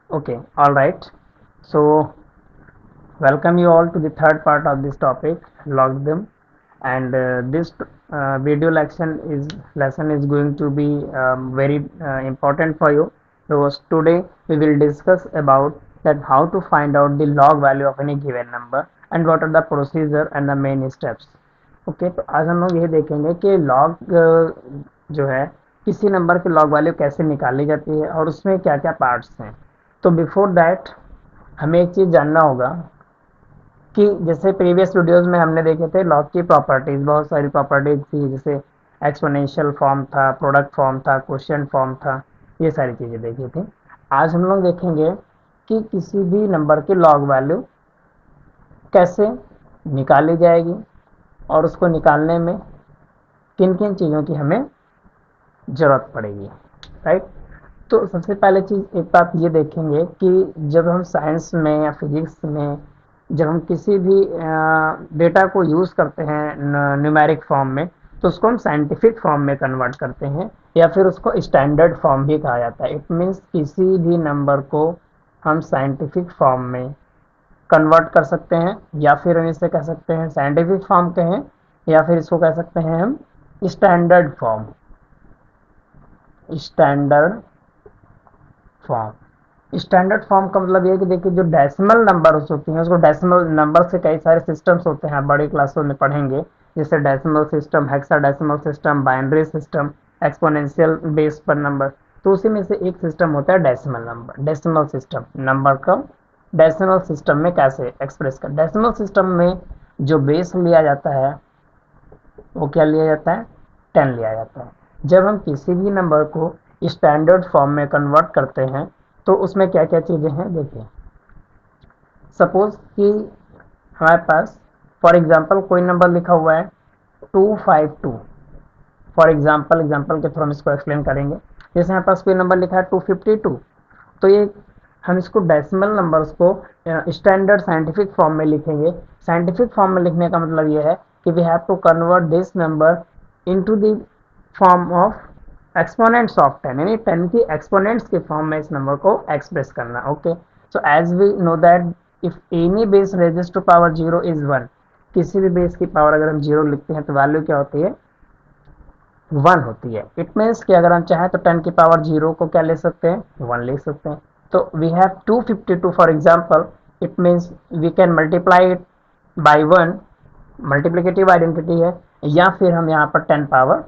Okay, all right. So, welcome you all to the third part of this topic, logarithm, and this video lesson is going to be very important for you because today we will discuss about that how to find out the log value of any given number and what are the procedure and the main steps. Okay तो आज हम लोग ये देखेंगे कि log जो है किसी नंबर की लॉग वैल्यू कैसे निकाली जाती है और उसमें क्या क्या पार्ट्स हैं। तो बिफोर दैट हमें एक चीज़ जानना होगा कि जैसे प्रीवियस वीडियोस में हमने देखे थे लॉग की प्रॉपर्टीज, बहुत सारी प्रॉपर्टीज थी, जैसे एक्सपोनेंशियल फॉर्म था, प्रोडक्ट फॉर्म था, क्वोशिएंट फॉर्म था, ये सारी चीज़ें देखी थी। आज हम लोग देखेंगे कि किसी भी नंबर की लॉग वैल्यू कैसे निकाली जाएगी और उसको निकालने में किन किन चीज़ों की हमें ज़रूरत पड़ेगी, राइट। तो सबसे पहले चीज़ एक बात ये देखेंगे कि जब हम साइंस में या फिजिक्स में जब हम किसी भी डेटा को यूज़ करते हैं न्यूमेरिक फॉर्म में, तो उसको हम साइंटिफिक फॉर्म में कन्वर्ट करते हैं या फिर उसको स्टैंडर्ड फॉर्म भी कहा जाता है। इट मीन्स किसी भी नंबर को हम साइंटिफिक फॉर्म में कन्वर्ट कर सकते हैं या फिर हम इसे कह सकते हैं साइंटिफिक फॉर्म कहें या फिर इसको कह सकते हैं हम standard form. Standard form standard form का मतलब ये है कि देखिए जो डेसिमल नंबर्स होती हैं उसको डेसिमल नंबर से कई सारे सिस्टम्स होते हैं, बड़ी क्लासों में पढ़ेंगे, जैसे decimal system, hexadecimal system, binary system, exponential base पर नंबर। तो उसी में से एक सिस्टम होता है decimal number, decimal system. Number का डेसिमल सिस्टम में कैसे एक्सप्रेस कर, डेसिमल सिस्टम में जो बेस लिया जाता है वो क्या लिया जाता है, 10 लिया जाता है। जब हम किसी भी नंबर को स्टैंडर्ड फॉर्म में कन्वर्ट करते हैं तो उसमें क्या क्या चीज़ें हैं देखिए। सपोज कि हमारे पास फॉर एग्जांपल कोई नंबर लिखा हुआ है 252। फॉर एग्जांपल के थ्रू हम इसको एक्सप्लेन करेंगे। जैसे हमारे पास कोई नंबर लिखा है 252, तो ये हम इसको डेसिमल नंबर्स को स्टैंडर्ड साइंटिफिक फॉर्म में लिखेंगे। साइंटिफिक फॉर्म में लिखने का मतलब ये है कि we have to convert this number into the form of exponents of 10, यानी 10 की एक्सपोनेंट्स के फॉर्म में इस नंबर को एक्सप्रेस करना। Okay, so as we know that if any base raises to power 0 is 1, किसी भी बेस की पावर अगर हम 0 लिखते हैं तो वैल्यू क्या होती है, 1 होती है। इट मीन्स कि अगर हम चाहें तो 10 की पावर 0 को क्या ले सकते हैं, 1 ले सकते हैं। तो we have 252 for example, it means we can multiply it by 1, multiplicative identity है, या फिर हम यहाँ पर 10 पावर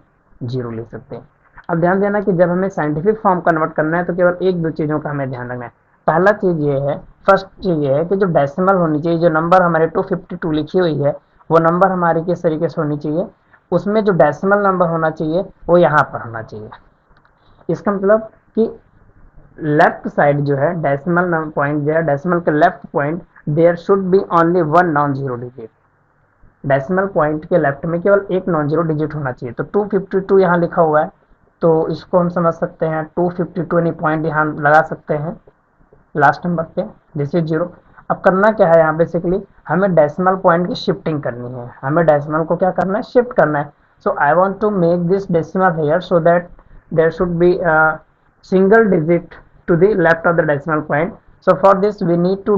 0 ले सकते हैं। अब ध्यान देना कि जब हमें साइंटिफिक फॉर्म कन्वर्ट करना है तो केवल एक दो चीज़ों का हमें ध्यान रखना है। पहला चीज़ ये है, फर्स्ट चीज़ ये है कि जो डेसिमल होनी चाहिए, जो नंबर हमारे 252 लिखी हुई है वो नंबर हमारी किस तरीके से होनी चाहिए, उसमें जो डेसिमल नंबर होना चाहिए वो यहाँ पर होना चाहिए। इसका मतलब कि लेफ्ट साइड जो है डेसिमल पॉइंट जो है, डेसिमल के left point there should be only one non zero digit. Decimal point के लेफ्ट में केवल एक नॉन जीरो डिजिट होना चाहिए। तो 252 यहाँ लिखा हुआ है तो इसको हम समझ सकते हैं 252 यानी पॉइंट यहाँ लगा सकते हैं लास्ट नंबर पे, दिस इज 0। अब करना क्या है यहाँ बेसिकली, हमें डेसिमल पॉइंट की शिफ्टिंग करनी है, हमें डेसिमल को क्या करना है, शिफ्ट करना है। So I want to make this decimal here so that there should be single digit to the left of the decimal point. So for this we need to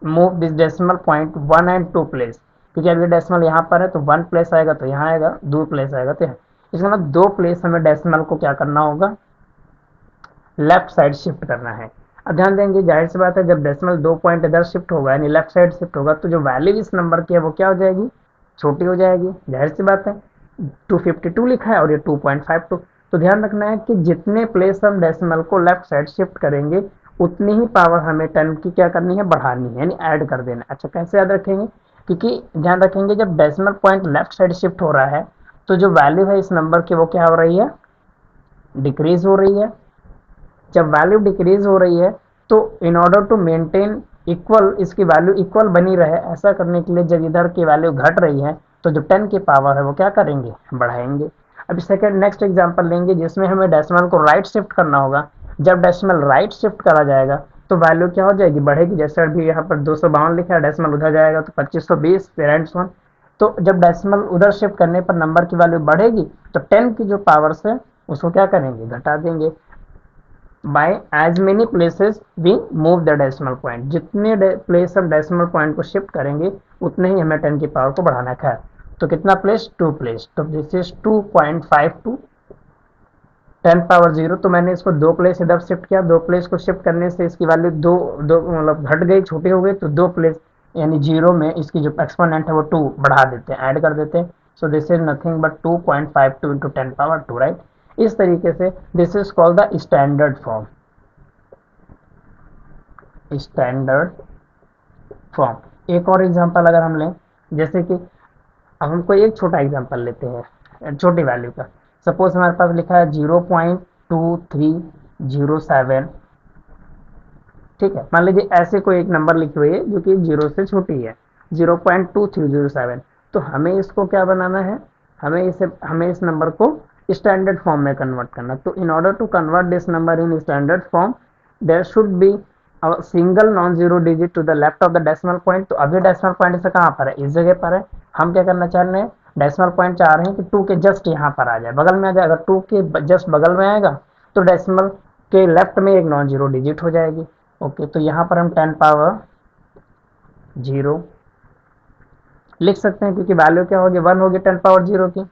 move this decimal point 1 and 2 place, क्योंकि अभी decimal यहाँ पर है तो 1 place आएगा तो यहाँ आएगा, 2 प्लेस आएगा तो यहाँ। इसका मतलब 2 प्लेस हमें डेसिमल को क्या करना होगा, लेफ्ट साइड शिफ्ट करना है। अब ध्यान देंगे, जाहिर सी बात है जब डेसिमल 2 पॉइंट इधर शिफ्ट होगा यानी लेफ्ट साइड शिफ्ट होगा तो जो वैल्यू इस नंबर की है वो क्या हो जाएगी, छोटी हो जाएगी। जाहिर सी बात है 252 लिखा है और ये 2.52। तो ध्यान रखना है कि जितने प्लेस हम डेसिमल को लेफ्ट साइड शिफ्ट करेंगे उतनी ही पावर हमें 10 की क्या करनी है, बढ़ानी है, यानी ऐड कर देना। अच्छा, कैसे याद रखेंगे, क्योंकि ध्यान रखेंगे जब decimal point left side shift हो रहा है तो जो वैल्यू है इस नंबर की वो क्या हो रही है, डिक्रीज हो रही है। जब वैल्यू डिक्रीज हो रही है तो in order to maintain equal, इसकी वैल्यू इक्वल बनी रहे, ऐसा करने के लिए जब इधर की वैल्यू घट रही है तो जो 10 की पावर है वो क्या करेंगे, बढ़ाएंगे। अब सेकंड नेक्स्ट एग्जांपल लेंगे जिसमें हमें डेसिमल को राइट शिफ्ट करना होगा। जब डेसिमल राइट शिफ्ट करा जाएगा तो वैल्यू क्या हो जाएगी, बढ़ेगी। जैसे अभी यहाँ पर 252 लिखा है, डेसिमल उधर जाएगा तो 2520 पेरेंट्स वन। तो जब डेसिमल उधर शिफ्ट करने पर नंबर की वैल्यू बढ़ेगी तो 10 की जो पावर्स है उसको क्या करेंगे, घटा देंगे। By as many places we move the decimal point, जितने प्लेस हम डेसिमल पॉइंट को शिफ्ट करेंगे उतने ही हमें 10 की पावर को बढ़ाना है। तो कितना प्लेस, 2 प्लेस, तो दिस इज 2.52 10 पावर 0। तो मैंने इसको 2 प्लेस इधर शिफ्ट किया, 2 प्लेस को शिफ्ट करने से इसकी वैल्यू दो दो मतलब घट गई, छोटी हो गई, तो 2 प्लेस यानी 0 में इसकी जो एक्सपोनेंट है वो 2 बढ़ा देते हैं, ऐड कर देते हैं। So this is nothing but 2.52 into 10 power 2, right. इस तरीके से this is called the standard form, standard form. एक और एग्जांपल अगर हम लें, जैसे कि अब हम कोई एक छोटा एग्जांपल लेते हैं छोटी वैल्यू का। सपोज हमारे पास लिखा है 0.2307, ठीक है। मान लीजिए ऐसे कोई एक नंबर लिखी हुई है जो कि 0 से छोटी है, 0.2307। तो हमें इसको क्या बनाना है, हमें इस नंबर को स्टैंडर्ड फॉर्म में कन्वर्ट करना। तो in order to convert this number in standard form there should be single non zero digit to the left of the decimal point. तो अभी डेसिमल पॉइंट से कहाँ पर है, इस जगह पर है। हम क्या करना चाह रहे हैं, डेसिमल पॉइंट चाह रहे हैं कि 2 के जस्ट यहाँ पर आ जाए, बगल में आ जाए। अगर 2 के जस्ट बगल में आएगा तो डेसिमल के लेफ्ट में एक नॉन जीरो डिजिट हो जाएगी। ओके, तो यहाँ पर हम 10 पावर 0 लिख सकते हैं, क्योंकि वैल्यू क्या होगी, 1 होगी 10 पावर 0 की।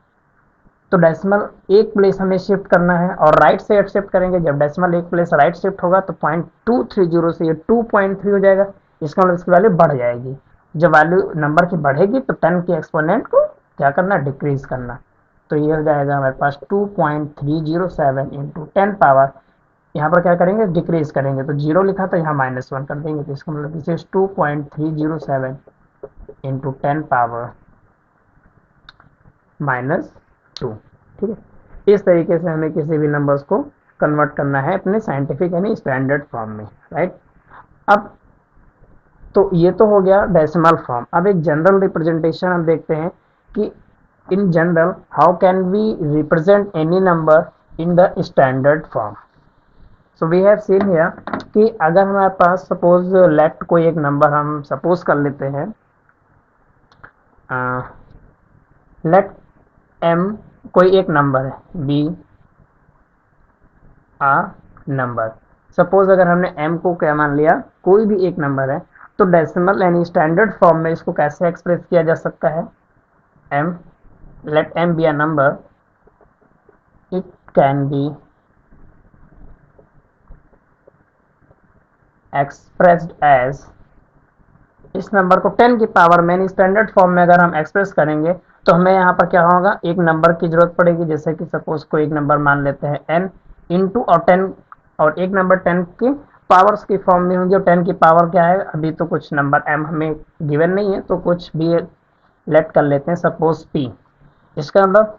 तो डेसिमल एक प्लेस हमें शिफ्ट करना है और राइट साइड शिफ्ट करेंगे। जब डेसिमल एक प्लेस राइट शिफ्ट होगा तो 0.230 से ये 2.3 हो जाएगा। इसका मतलब इसकी वैल्यू बढ़ जाएगी। जब वैल्यू नंबर की बढ़ेगी तो 10 के एक्सपोनेंट को क्या करना, डिक्रीज करना। तो ये हो जाएगा हमारे पास 2.307 इंटू 10 पावर, यहाँ पर क्या करेंगे, डिक्रीज करेंगे। तो 0 लिखा था, यहाँ -1 कर देंगे। तो इसका मतलब दिस इज 2.307 इंटू 10 पावर -2, ठीक है। इस तरीके से हमें किसी भी नंबर्स को कन्वर्ट करना है अपने साइंटिफिक यानी स्टैंडर्ड फॉर्म में, राइट। अब तो ये तो हो गया डेसिमल फॉर्म। अब एक जनरल रिप्रेजेंटेशन हम देखते हैं कि in general how can we represent any number in the standard form. So we have seen here कि अगर हमारे पास सपोज लेट कोई एक नंबर हम सपोज कर लेते हैं, लेट m कोई एक नंबर है, b आ नंबर। सपोज अगर हमने m को क्या मान लिया, कोई भी एक नंबर है, तो डेसिमल यानी स्टैंडर्ड फॉर्म में इसको कैसे एक्सप्रेस किया जा सकता है, m let m be a number, it can be expressed as, इस नंबर को 10 की पावर में स्टैंडर्ड फॉर्म में अगर हम एक्सप्रेस करेंगे तो हमें यहाँ पर क्या होगा, एक नंबर की जरूरत पड़ेगी। जैसे कि सपोज कोई एक नंबर मान लेते हैं n इंटू और 10, और एक नंबर 10 की पावर्स की फॉर्म में होंगी। और 10 की पावर क्या है, अभी तो कुछ नंबर m हमें गिवन नहीं है, तो कुछ भी लेट कर लेते हैं, सपोज p। इसका मतलब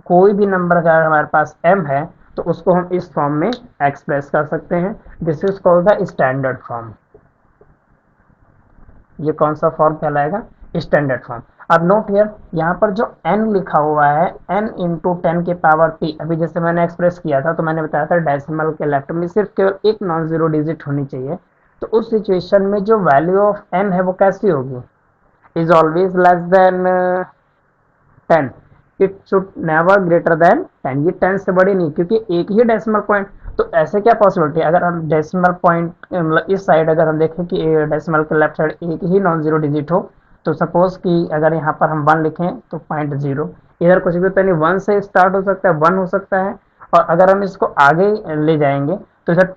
कोई भी नंबर अगर हमारे पास m है तो उसको हम इस फॉर्म में एक्सप्रेस कर सकते हैं। This is called the standard form. ये कौन सा फॉर्म कहलाएगा, स्टैंडर्ड फॉर्म। अब नोट हियर, यहाँ पर जो n लिखा हुआ है, n इंटू 10 के पावर p, अभी जैसे मैंने एक्सप्रेस किया था तो मैंने बताया था डेसिमल के लेफ्ट में सिर्फ केवल एक नॉन जीरो डिजिट होनी चाहिए। तो उस सिचुएशन में जो वैल्यू ऑफ n है वो कैसी होगी, is always less than 10, it should never greater than 10। ये 10 से बड़ी नहीं, क्योंकि एक ही डेसिमल पॉइंट। तो ऐसे क्या पॉसिबिलिटी है, अगर हम डेसिमल पॉइंट मतलब इस साइड अगर हम देखें कि डेसिमल के लेफ्ट साइड एक ही नॉन जीरो डिजिट हो, तो सपोज कि अगर यहाँ पर हम 1 लिखें तो 0.0, इधर कुछ भी होता नहीं, 1 से स्टार्ट हो सकता है, 1 हो सकता है। और अगर हम इसको आगे ले जाएंगे तो इधर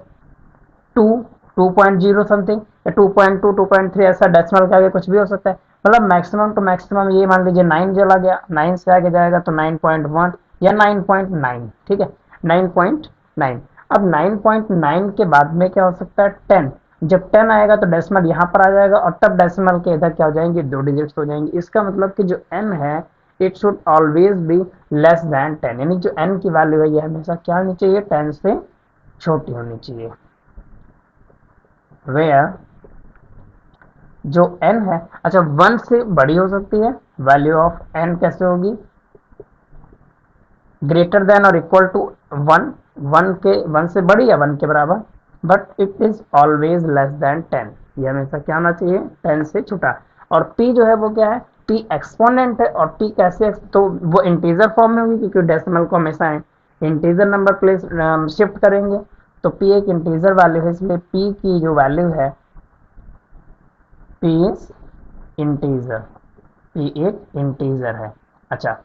2, 2.0 समथिंग, या 2.2, 2.3, ऐसा डेसिमल के आगे कुछ भी हो सकता है। मतलब मैक्सिमम टू मैक्सिमम ये मान लीजिए 9 चला गया, 9 से आगे जाएगा तो 9.1 या 9.9, ठीक है, 9.9। अब 9.9 के बाद में क्या हो सकता है, 10। जब 10 आएगा तो डेसिमल यहाँ पर आ जाएगा, और तब डेसिमल के इधर क्या हो जाएंगे, 2 डिजिट्स हो जाएंगे। इसका मतलब कि जो n है it should always be less than 10, यानी जो n की वैल्यू है ये हमेशा क्या होनी चाहिए, 10 से छोटी होनी चाहिए। वेयर जो n है, अच्छा 1 से बड़ी हो सकती है, वैल्यू ऑफ n कैसे होगी, ग्रेटर देन और इक्वल टू 1, 1 से बड़ी या 1 के बराबर, but it is always less than 10। ये हमेशा क्या होना चाहिए, 10 से छोटा। और p जो है वो क्या है, p एक्सपोनेंट है, और t कैसे, तो वो इंटीजर फॉर्म में होगी, क्योंकि डेसिमल को हमेशा इंटीजर नंबर प्लेस शिफ्ट करेंगे। तो p एक इंटीजर वैल्यू है, इसलिए p की जो वैल्यू है p इज इंटीजर, p एक इंटीजर है। अच्छा,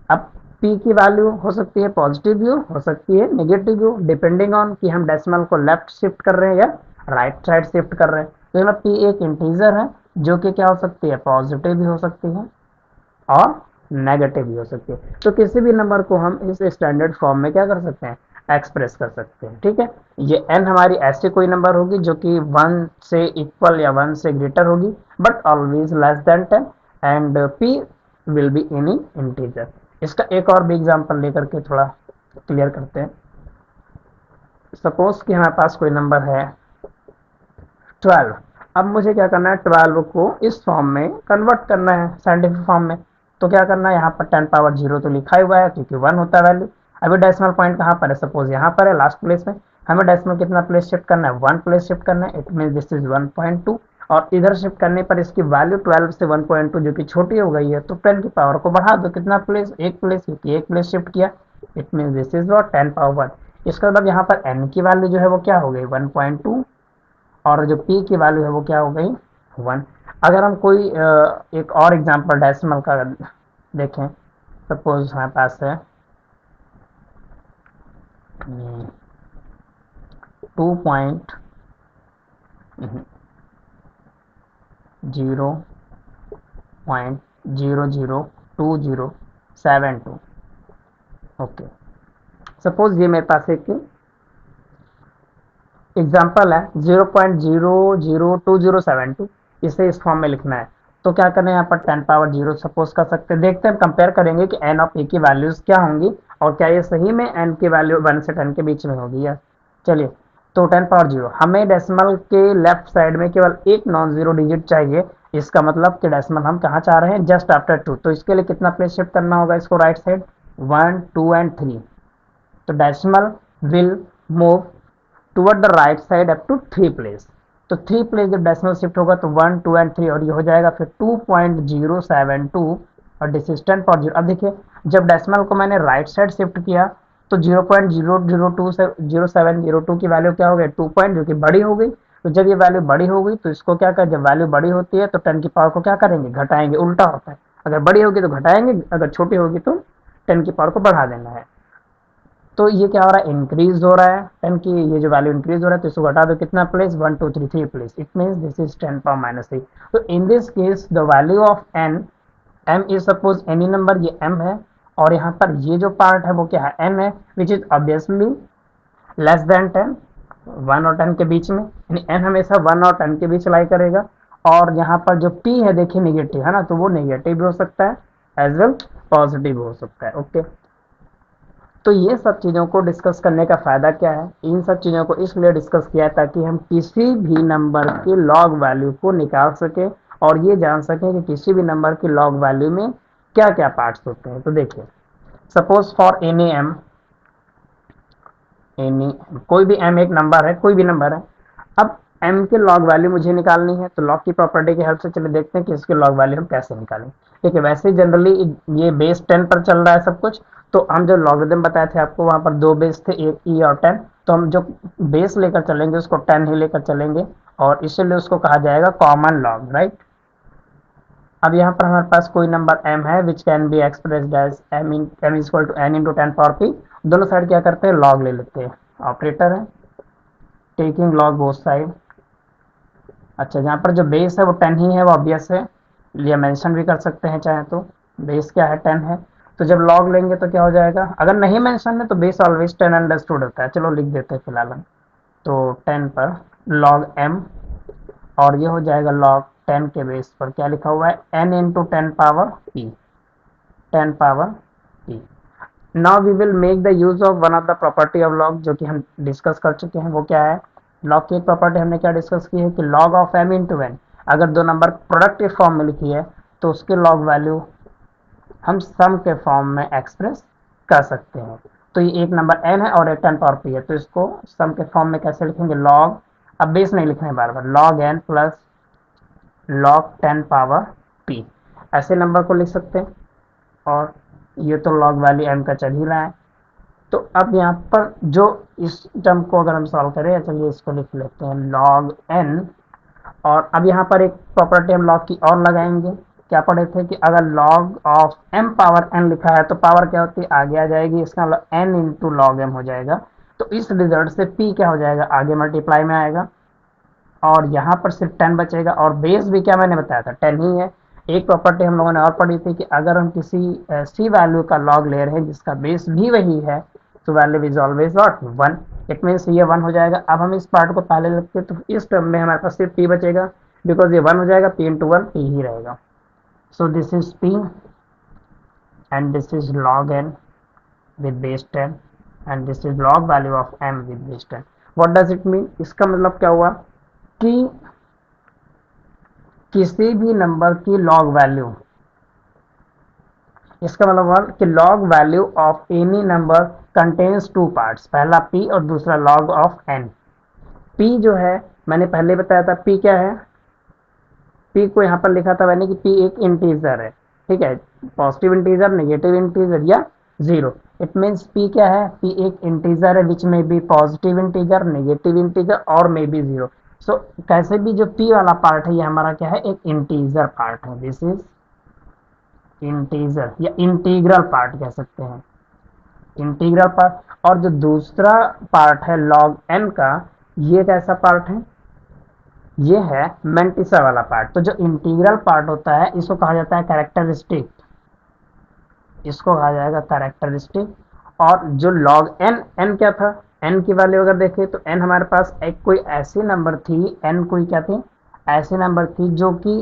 अब p की वैल्यू हो सकती है पॉजिटिव भी हो सकती है नेगेटिव भी हो, डिपेंडिंग ऑन कि हम डेसिमल को लेफ्ट शिफ्ट कर रहे हैं या राइट साइड शिफ्ट कर रहे हैं। तो मतलब p एक इंटीजर है जो कि क्या हो सकती है, पॉजिटिव भी हो सकती है और नेगेटिव भी हो सकती है। तो किसी भी नंबर को हम इस स्टैंडर्ड फॉर्म में क्या कर सकते हैं, एक्सप्रेस कर सकते हैं। ठीक है, ये n हमारी ऐसी कोई नंबर होगी जो कि 1 से इक्वल या 1 से ग्रेटर होगी, but always less than 10, and p will be any integer. इसका एक और भी एग्जांपल लेकर के थोड़ा क्लियर करते हैं। सपोज कि हमारे पास कोई नंबर है 12। अब मुझे क्या करना है, 12 को इस फॉर्म में कन्वर्ट करना है साइंटिफिक फॉर्म में। तो क्या करना है, यहाँ पर 10 पावर 0 तो लिखा ही हुआ है क्योंकि 1 होता है वैल्यू। अभी डेसिमल पॉइंट कहाँ पर है, सपोज यहाँ पर है लास्ट प्लेस में। हमें डेसिमल कितना प्लेस शिफ्ट करना है, 1 प्लेस शिफ्ट करना है। इट मीन दिस इज 1.2, और इधर शिफ्ट करने पर इसकी वैल्यू 12 से 1.2 जो कि छोटी हो गई है, तो 10 की पावर को बढ़ा दो, कितना प्लेस, एक प्लेस, क्योंकि एक प्लेस शिफ्ट किया। It mean this is what 10 power 1। इसका मतलब यहाँ पर n की वैल्यू जो है वो क्या हो गई 1.2, और जो p की वैल्यू है वो क्या हो गई 1। अगर हम कोई एक और एग्जांपल डेसिमल का देखें, सपोज हमारे पास है 2.0.002072। ओके, सपोज ये मेरे पास एक एग्जाम्पल है 0.002072, इसे इस फॉर्म में लिखना है। तो क्या करें, यहाँ पर 10 पावर 0 सपोज कर सकते हैं। देखते हैं, कंपेयर करेंगे कि n ऑफ a की वैल्यूज क्या होंगी और क्या ये सही में n की वैल्यू 1 से 10 के बीच में होगी या। चलिए, तो 10 पावर 0, हमें डेसिमल के लेफ्ट साइड में केवल एक नॉन जीरो डिजिट चाहिए। इसका मतलब कि डेसिमल हम कहाँ चाह रहे हैं, जस्ट आफ्टर 2। तो इसके लिए कितना प्लेस शिफ्ट करना होगा इसको, राइट साइड 1 2 एंड 3। तो decimal will move toward the right side up to 3 place. तो 3 प्लेस जब डेसिमल शिफ्ट होगा तो 1 2 एंड 3, और ये हो जाएगा फिर 2.072, और डिस्टेंस फॉर 0। अब देखिए, जब डेसिमल को मैंने राइट साइड शिफ्ट किया तो 0.002 से 0702 की वैल्यू क्या हो गई 2 पॉइंट, जो कि बड़ी हो गई। तो जब ये वैल्यू बड़ी हो गई तो इसको क्या कर, जब वैल्यू बड़ी होती है तो 10 की पावर को क्या करेंगे, घटाएंगे, उल्टा होता है। अगर बड़ी होगी तो घटाएंगे, अगर छोटी होगी तो 10 की पावर को बढ़ा देना है। तो ये क्या हो रहा है, इंक्रीज हो रहा है 10 की, ये जो वैल्यू इंक्रीज हो रहा है, तो इसको घटा दो, कितना place 1 2 3 3 place. It means this is 10 power minus 3। तो in this case the value of n, m is suppose any number, ये m है, और यहाँ पर ये जो पार्ट है वो क्या है, n है, which is obviously less than 10, 1 और 10 के बीच में, यानी n हमेशा 1 और 10 के बीच लाई करेगा। और यहाँ पर जो p है देखिए नेगेटिव है ना, तो वो नेगेटिव भी हो सकता है एज वेल पॉजिटिव भी हो सकता है। ओके, तो ये सब चीज़ों को डिस्कस करने का फ़ायदा क्या है, इन सब चीज़ों को इसलिए डिस्कस किया है ताकि हम किसी भी नंबर की लॉग वैल्यू को निकाल सकें और ये जान सकें कि किसी भी नंबर की लॉग वैल्यू में क्या क्या पार्ट्स होते हैं। तो देखिए, suppose for any m, any कोई भी एम एक नंबर है, कोई भी नंबर है। अब एम के लॉग वैल्यू मुझे निकालनी है, तो लॉग की प्रॉपर्टी की हेल्प से चलिए देखते हैं कि इसके लॉग वैल्यू हम कैसे निकालें। ठीक है, वैसे जनरली ये बेस 10 पर चल रहा है सब कुछ। तो हम जो लॉगरिथम बताए थे आपको, वहां पर दो बेस थे, एक ई और 10। तो हम जो बेस लेकर चलेंगे उसको 10 ही लेकर चलेंगे, और इसलिए उसको कहा जाएगा कॉमन लॉग, राइट। अब यहाँ पर हमारे पास कोई नंबर m है which can be expressed as m is equal to n into 10 power p। दोनों साइड क्या करते हैं, लॉग ले लेते हैं, ऑपरेटर है, टेकिंग लॉग बोथ साइड। अच्छा, यहाँ पर जो बेस है वो 10 ही है, वो ऑब्वियस है, ये मेंशन भी कर सकते हैं चाहे तो, बेस क्या है 10 है। तो जब लॉग लेंगे तो क्या हो जाएगा, अगर नहीं मेंशन है तो बेस ऑलवेज 10 अंडरस्टूड होता है, चलो लिख देते हैं फिलहाल हम। तो 10 पर लॉग m, और ये हो जाएगा लॉग 10 के बेस पर क्या लिखा हुआ है, n into 10 power p, 10 power p। Now we will make the use of one of the property of log, जो कि हम डिस्कस कर चुके हैं। वो क्या है, लॉग की एक प्रॉपर्टी हमने क्या डिस्कस की है कि log of m into n, अगर दो नंबर प्रोडक्ट फॉर्म में लिखी है तो उसके लॉग वैल्यू हम सम के फॉर्म में एक्सप्रेस कर सकते हैं। तो ये एक नंबर n है और एक 10 पावर p है, तो इसको सम के फॉर्म में कैसे लिखेंगे, लॉग, अब बेस नहीं लिखना है बार बार, log n plus log 10 power p, ऐसे नंबर को लिख सकते हैं। और ये तो लॉग वैल्यू m का चल ही रहा है, तो अब यहाँ पर जो इस टर्म को अगर हम सॉल्व करें, चलिए इसको लिख लेते हैं log n, और अब यहाँ पर एक प्रॉपर्टी हम log की और लगाएंगे। क्या पढ़े थे कि अगर log of m power n लिखा है तो पावर क्या होती है, आगे आ जाएगी, इसका मतलब n इंटू लॉग m हो जाएगा। तो इस रिजल्ट से p क्या हो जाएगा, आगे मल्टीप्लाई में आएगा, और यहाँ पर सिर्फ 10 बचेगा, और बेस भी क्या मैंने बताया था 10 ही है। एक प्रॉपर्टी हम लोगों ने और पढ़ी थी कि अगर हम किसी सी वैल्यू का लॉग ले रहे हैं जिसका बेस भी वही है, तो value is always what 1। It means ये 1 हो जाएगा। अब हम इस पार्ट को पहले लिखते हैं, तो इस टर्म में हमारे पास सिर्फ p बचेगा, बिकॉज ये 1 हो जाएगा, p इंटू 1 p ही रहेगा। So this is p and this is log n with base 10 and this is log value of m with base 10। what does it mean, इसका मतलब क्या हुआ कि किसी भी नंबर की लॉग वैल्यू, इसका मतलब हुआ कि log value of any number contains two parts, पहला p और दूसरा log ऑफ n। p जो है मैंने पहले बताया था, p क्या है, p को यहाँ पर लिखा था मैंने कि p एक इंटीजर है, ठीक है, पॉजिटिव इंटीजर, नेगेटिव इंटीजर या जीरो। इट मीन्स p क्या है, p एक इंटीजर है which may be positive integer, negative integer और मे बी जीरो। सो कैसे भी जो p वाला पार्ट है ये हमारा क्या है, एक इंटीजर पार्ट है। दिस इज इंटीजर या इंटीग्रल पार्ट कह सकते हैं, इंटीग्रल पार्ट। और जो दूसरा पार्ट है log n का, ये कैसा पार्ट है, ये है मैंटिसा वाला पार्ट। तो जो इंटीग्रल पार्ट होता है इसको कहा जाता है कैरेक्टरिस्टिक, इसको कहा जाएगा कैरेक्टरिस्टिक। और जो log n, n क्या था, n की वैल्यू अगर देखें तो n हमारे पास एक कोई ऐसी नंबर थी, n कोई क्या थी, ऐसी नंबर थी जो कि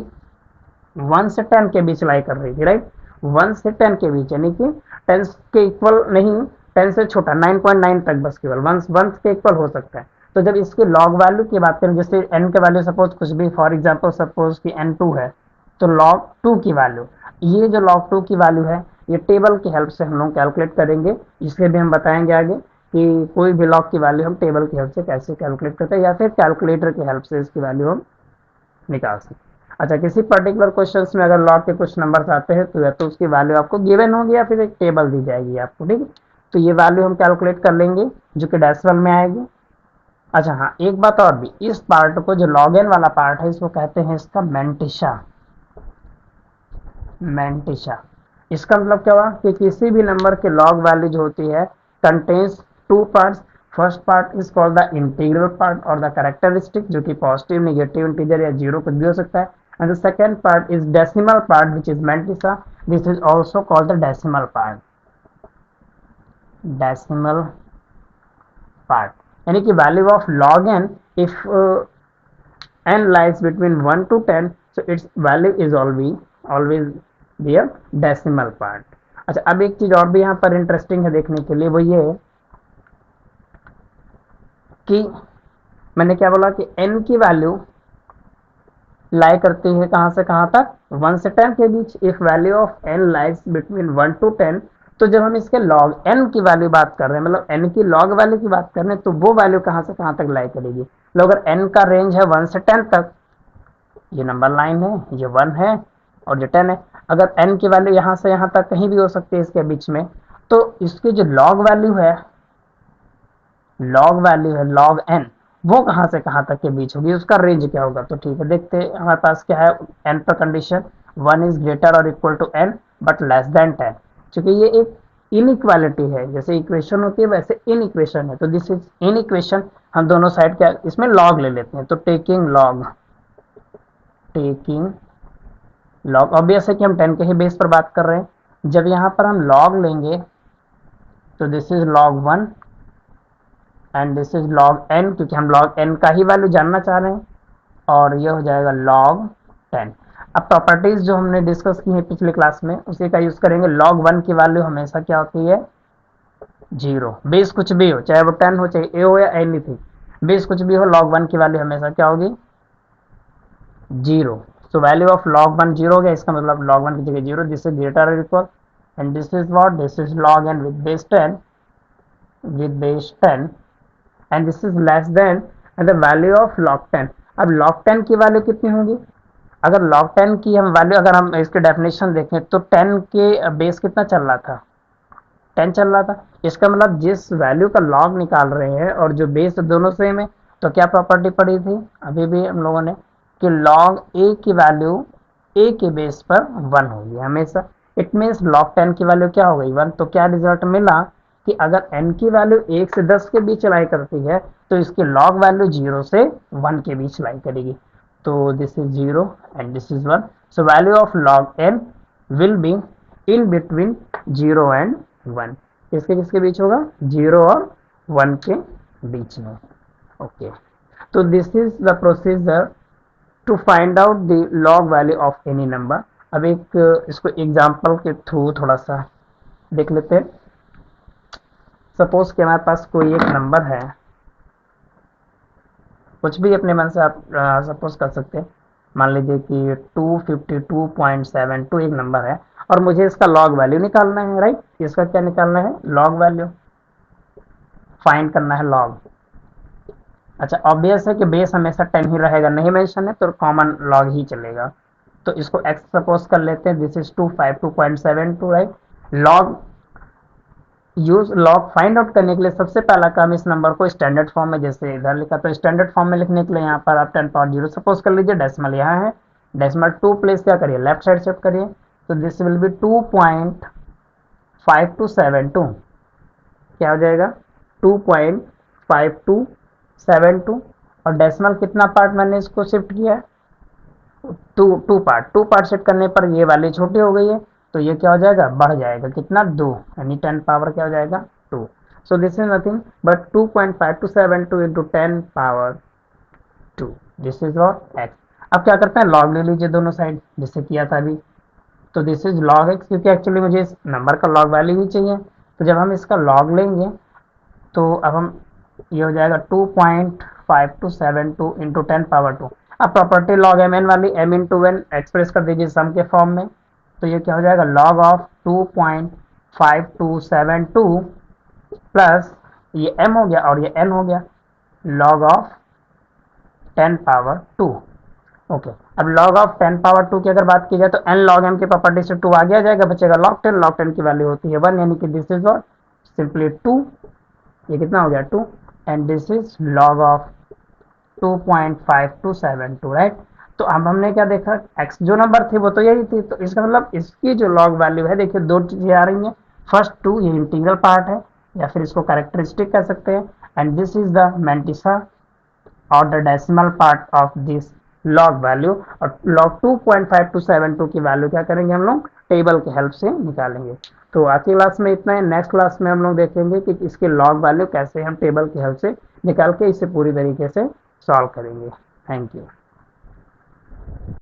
1 से 10 के बीच लाई कर रही थी, राइट, 1 से 10 के बीच, यानी कि 10 के इक्वल नहीं, 10 से छोटा 9.9 तक बस केवल 1 के इक्वल हो सकता है। तो जब इसकी लॉग वैल्यू की बात करें, जैसे n के वैल्यू सपोज कुछ भी, फॉर एग्जांपल सपोज कि n2 है, तो log 2 की वैल्यू, ये जो log 2 की वैल्यू है ये टेबल की हेल्प से हम लोग कैलकुलेट करेंगे, इसलिए भी हम बताएंगे आगे कि कोई भी log की वैल्यू हम टेबल की हेल्प से कैसे कैलकुलेट करते हैं, या फिर कैलकुलेटर की हेल्प से इसकी वैल्यू हम निकाल सकते हैं। अच्छा, किसी पर्टिकुलर क्वेश्चंस में अगर log के कुछ नंबर्स आते हैं तो या तो उसकी वैल्यू आपको गिवन होगी या फिर एक टेबल दी जाएगी आपको, ठीक है। तो ये वैल्यू हम कैलकुलेट कर लेंगे जो कि डेसिमल में आएगी। अच्छा हाँ, एक बात और भी, इस पार्ट को जो log n वाला पार्ट है इसको कहते हैं इसका मैंटिसा, मैंटिसा। इसका मतलब क्या हुआ कि किसी भी नंबर के लॉग वैल्यू जो होती है contains two parts. First part is called the integral part और द कैरेक्टरिस्टिक, जो कि पॉजिटिव, नेगेटिव, इंटीजर या जीरो कुछ भी हो सकता है। And the second part is decimal part which is mantissa, this is also called the decimal part, decimal part. यानी कि value of log n, if n lies between 1 to 10, so its value is always their decimal part। अच्छा, अब एक चीज और भी यहाँ पर इंटरेस्टिंग है देखने के लिए, वो ये है कि मैंने क्या बोला कि n की वैल्यू लाई करती है कहाँ से कहाँ तक, 1 से 10 के बीच। If value of n lies between 1 to 10, तो जब हम इसके log n की वैल्यू बात कर रहे हैं, मतलब n की log वैल्यू की बात कर रहे हैं, तो वो वैल्यू कहाँ से कहाँ तक लाई करेगी। तो अगर n का रेंज है 1 से 10 तक, ये नंबर लाइन है, ये 1 है और ये 10 है। अगर n की वैल्यू यहाँ से यहाँ तक कहीं भी हो सकती है इसके बीच में, तो इसकी जो log वैल्यू है, log n, वो कहाँ से कहाँ तक के बीच होगी, उसका रेंज क्या होगा। तो ठीक है, देखते हैं हमारे पास क्या है n पर कंडीशन, 1 इज ग्रेटर और equal to n but less than 10। क्योंकि ये एक इनइक्वालिटी है, जैसे इक्वेशन होती है वैसे इन इक्वेशन है, तो दिस इज इन इक्वेशन। हम दोनों साइड क्या इसमें log ले लेते हैं, तो टेकिंग log ऑब्वियस है कि हम 10 के ही बेस पर बात कर रहे हैं। जब यहाँ पर हम log लेंगे तो this is log 1 and this is log n, क्योंकि हम log n का ही वैल्यू जानना चाह रहे हैं, और ये हो जाएगा log 10। अब प्रॉपर्टीज जो हमने डिस्कस की है पिछले क्लास में उसी का यूज करेंगे। log 1 की वैल्यू हमेशा क्या होती है, 0। बेस कुछ भी हो, चाहे वो 10 हो, चाहे a हो या एनीथिंग, बेस कुछ भी हो, log 1 की वैल्यू हमेशा क्या होगी, 0। सो वैल्यू ऑफ log 1 0 हो गया, इसका मतलब log 1 की जगह 0, दिस इज ग्रेटर और equal, and this is what, this is log n with base 10, and this is less than and the value of log 10। अब log 10 की वैल्यू कितनी होगी, अगर log 10 की हम वैल्यू, अगर हम इसके डेफिनेशन देखें तो 10 के बेस कितना चल रहा था, 10 चल रहा था। इसका मतलब जिस वैल्यू का लॉग निकाल रहे हैं और जो बेस दोनों सेम है, तो क्या प्रॉपर्टी पड़ी थी अभी भी हम लोगों ने कि लॉग ए की वैल्यू ए के बेस पर 1 होगी हमेशा। इट मीन्स लॉग 10 की वैल्यू क्या हो गई 1। तो क्या रिजल्ट मिला कि अगर n की वैल्यू 1 से 10 के बीच लाई करती है तो इसकी लॉग वैल्यू 0 से 1 के बीच लाई करेगी। तो this is 0 and this is 1। So value of log n will be in between 0 and 1। किसके किसके बीच होगा? 0 और 1 के बीच में। ओके, तो this is the procedure to find out the log value of any number. अब एक इसको एग्जांपल के थ्रू थोड़ा सा देख लेते हैं। सपोज कि हमारे पास कोई एक नंबर है, कुछ भी अपने मन से आप सपोज कर सकते हैं। मान लीजिए कि 252.72 एक नंबर है और मुझे इसका लॉग वैल्यू निकालना है, राइट। इसका क्या निकालना है? लॉग वैल्यू फाइंड करना है, लॉग। अच्छा, ऑब्वियस है कि बेस हमेशा 10 ही रहेगा, नहीं मेंशन है तो कॉमन लॉग ही चलेगा। तो इसको x सपोज कर लेते हैं, this is 252.72, right. Log use log find out करने के लिए सबसे पहला काम इस नंबर को स्टैंडर्ड फॉर्म में, जैसे इधर लिखा तो स्टैंडर्ड फॉर्म में लिखने के लिए यहाँ पर आप 10 पावर 0 सपोज कर लीजिए। डेसिमल यहाँ है, डेसिमल 2 प्लेस क्या करिए? लेफ्ट साइड शिफ्ट करिए। तो दिस विल बी 2.5272। क्या हो जाएगा? 2.5272। और डेसिमल कितना पार्ट मैंने इसको शिफ्ट किया है? टू पार्ट शिफ्ट करने पर ये वैल्यू छोटी हो गई है, तो ये क्या हो जाएगा? बढ़ जाएगा। कितना? 2, यानी 10 पावर क्या हो जाएगा? 2। So this is nothing but 2.5272 into 10 power 2। This is what x. अब क्या करते हैं? लॉग ले लीजिए दोनों साइड, जिससे किया था अभी। तो दिस इज लॉग एक्स, क्योंकि एक्चुअली मुझे इस नंबर का लॉग वैल्यू ही चाहिए। तो जब हम इसका लॉग लेंगे तो अब हम ये हो जाएगा 2.5272 इंटू 10 पावर 2। अब प्रॉपर्टी लॉग एम एन वाली, एम इंटू एन एक्सप्रेस कर दीजिए सम के फॉर्म में। तो ये क्या हो जाएगा? लॉग ऑफ 2.5272 प्लस ये m हो गया और ये n हो गया, लॉग ऑफ 10 पावर 2। ओके, अब log ऑफ 10 पावर 2 की अगर बात की जाए तो n log m की प्रॉपर्टी से 2 आगे आ जाएगा, बचेगा log 10। log 10 की वैल्यू होती है 1, यानी कि दिस इज व्हाट सिंपली 2। ये कितना हो गया? 2। And this is log of 2.5272, right. तो अब हमने क्या देखा? x जो नंबर थी वो तो यही थी, तो इसका मतलब इसकी जो लॉग वैल्यू है, देखिए दो चीजें आ रही हैं। फर्स्ट 2 ये इंटीग्रल पार्ट है या फिर इसको कैरेक्टरिस्टिक कह सकते हैं, and this is the mantissa और the decimal part of this log value. और लॉग 2.5272 की वैल्यू क्या करेंगे हम लोग? टेबल की हेल्प से निकालेंगे। तो आज की क्लास में इतना है। नेक्स्ट क्लास में हम लोग देखेंगे कि इसके लॉग वैल्यू कैसे हम टेबल की हेल्प से निकाल के इसे पूरी तरीके से सॉल्व करेंगे। Thank you.